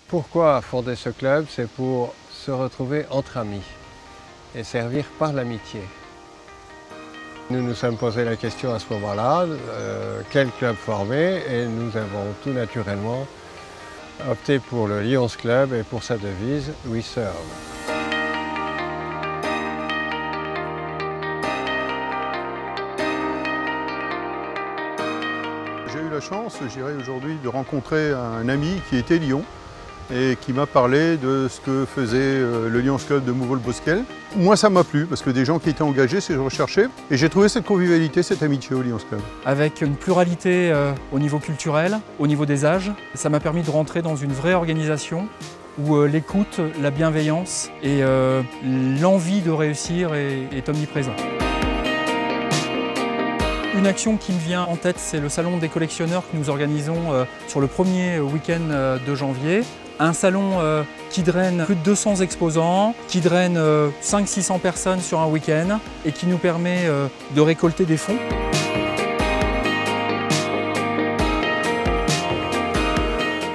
Pourquoi fonder ce club? C'est pour se retrouver entre amis et servir par l'amitié. Nous nous sommes posé la question à ce moment-là, quel club former, et nous avons tout naturellement opté pour le Lions Club et pour sa devise « We Serve ». J'ai eu la chance, je dirais aujourd'hui, de rencontrer un ami qui était Lyon et qui m'a parlé de ce que faisait le Lions Club de Mouveau-le-Bosquel. Moi, ça m'a plu parce que des gens qui étaient engagés, c'est ce que je recherchais. Et j'ai trouvé cette convivialité, cette amitié au Lions Club. Avec une pluralité au niveau culturel, au niveau des âges, ça m'a permis de rentrer dans une vraie organisation où l'écoute, la bienveillance et l'envie de réussir est omniprésent. Une action qui me vient en tête, c'est le salon des collectionneurs que nous organisons sur le premier week-end de janvier. Un salon qui draine plus de 200 exposants, qui draine 500-600 personnes sur un week-end et qui nous permet de récolter des fonds.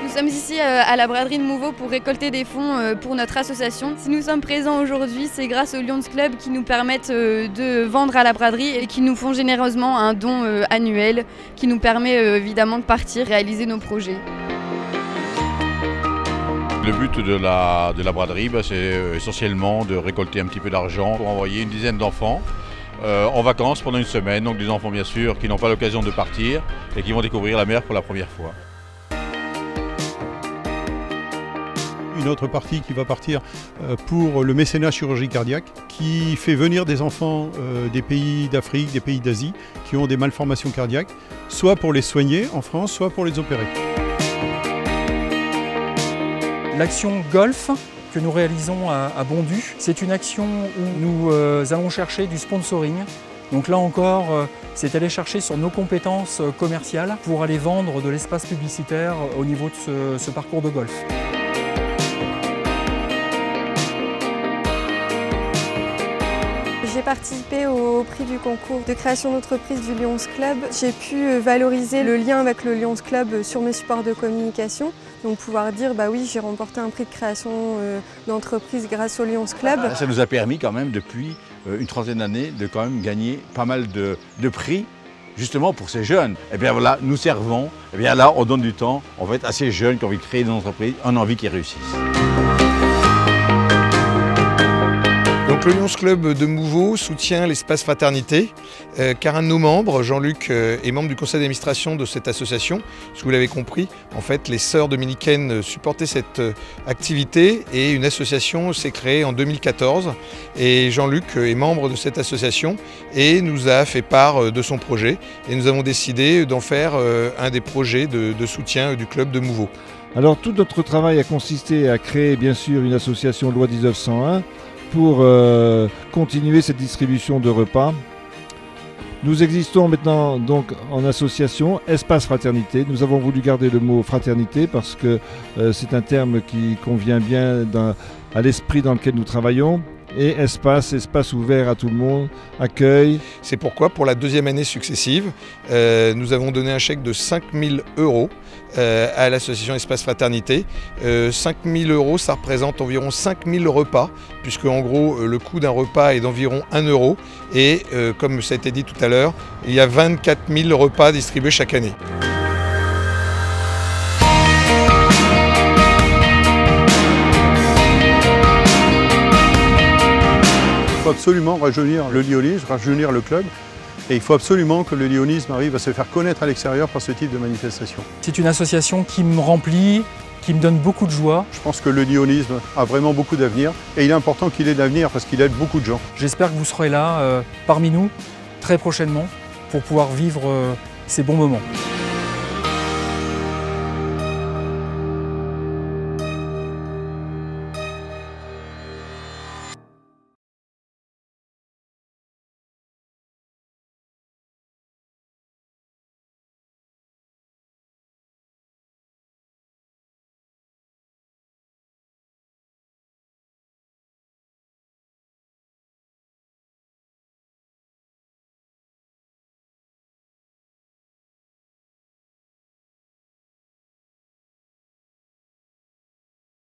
Nous sommes ici à la braderie de Mouveau pour récolter des fonds pour notre association. Si nous sommes présents aujourd'hui, c'est grâce au Lions Club qui nous permettent de vendre à la braderie et qui nous font généreusement un don annuel qui nous permet évidemment de partir réaliser nos projets. Le but de la braderie, c'est essentiellement de récolter un petit peu d'argent pour envoyer une dizaine d'enfants en vacances pendant une semaine. Donc des enfants bien sûr qui n'ont pas l'occasion de partir et qui vont découvrir la mer pour la première fois. Une autre partie qui va partir pour le mécénat chirurgie cardiaque qui fait venir des enfants des pays d'Afrique, des pays d'Asie qui ont des malformations cardiaques, soit pour les soigner en France, soit pour les opérer. L'action golf que nous réalisons à Bondu, c'est une action où nous allons chercher du sponsoring. Donc là encore, c'est aller chercher sur nos compétences commerciales pour aller vendre de l'espace publicitaire au niveau de ce parcours de golf. J'ai participé au prix du concours de création d'entreprise du Lions Club. J'ai pu valoriser le lien avec le Lions Club sur mes supports de communication. Donc pouvoir dire, bah oui, j'ai remporté un prix de création d'entreprise grâce au Lions Club. Ça nous a permis quand même depuis une trentaine d'années de quand même gagner pas mal de prix justement pour ces jeunes. Et bien voilà, nous servons, et bien là on donne du temps, on va être à ces jeunes qui ont envie de créer des entreprises, on a envie qu'ils réussissent. Donc le Lions Club de Mouveau soutient l'espace fraternité car un de nos membres, Jean-Luc, est membre du conseil d'administration de cette association. Si vous l'avez compris, en fait, les sœurs dominicaines supportaient cette activité et une association s'est créée en 2014. Et Jean-Luc est membre de cette association et nous a fait part de son projet. Et nous avons décidé d'en faire un des projets de soutien du club de Mouveau. Alors tout notre travail a consisté à créer bien sûr une association loi 1901 pour continuer cette distribution de repas. Nous existons maintenant donc en association Espace Fraternité. Nous avons voulu garder le mot fraternité parce que c'est un terme qui convient bien à l'esprit dans lequel nous travaillons. Et espace ouvert à tout le monde, accueil. C'est pourquoi, pour la deuxième année successive, nous avons donné un chèque de 5 000 € à l'association Espace Fraternité. 5 000 €, ça représente environ 5 000 repas, puisque en gros, le coût d'un repas est d'environ 1 €. Et comme ça a été dit tout à l'heure, il y a 24 000 repas distribués chaque année. Il faut absolument rajeunir le lyonisme, rajeunir le club. Et il faut absolument que le lyonisme arrive à se faire connaître à l'extérieur par ce type de manifestation. C'est une association qui me remplit, qui me donne beaucoup de joie. Je pense que le lyonisme a vraiment beaucoup d'avenir et il est important qu'il ait de l'avenir parce qu'il aide beaucoup de gens. J'espère que vous serez là parmi nous très prochainement pour pouvoir vivre ces bons moments.